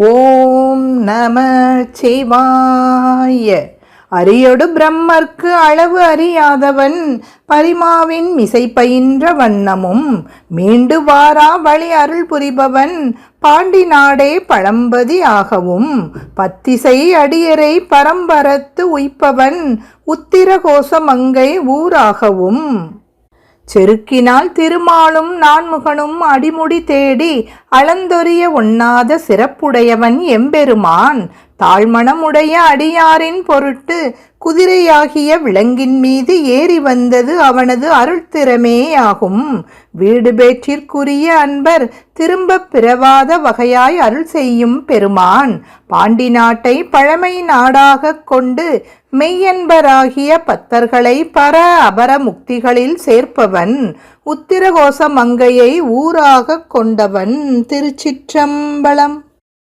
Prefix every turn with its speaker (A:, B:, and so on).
A: ஓம் நம சிவாய. அரியொடு பிரம்மர்க்கு அளவு அறியாதவன் பரிமாவின் மிசை பயின்ற வண்ணமும் மீண்டு வாரா வழி அருள் புரிபவன் பாண்டி நாடே பழம்பதி ஆகவும் பத்திசை அடியரை பரம்பரத்து உய்ப்பவன் உத்திர கோசமங்கை ஊராகவும் செருக்கினால் திருமாலும் நான்முகனும் அடிமுடி தேடி அளந்தொரிய ஒண்ணாத சிறப்புடையவன் எம்பெருமான் தாழ்மணமுடைய அடியாரின் பொருட்டு குதிரையாகிய விலங்கின் மீது ஏறி வந்தது அவனது அருள்திறமேயாகும். வீடு பேற்றிற்குரிய அன்பர் திரும்ப பிறவாத வகையாய் அருள் செய்யும் பெருமான் பாண்டி நாட்டை பழமை நாடாக கொண்டு மெய்யன்பராகிய பத்தர்களை பர அபர முக்திகளில் சேர்ப்பவன் உத்திரகோச மங்கையை ஊராக கொண்டவன். திருச்சிற்றம்பலம்.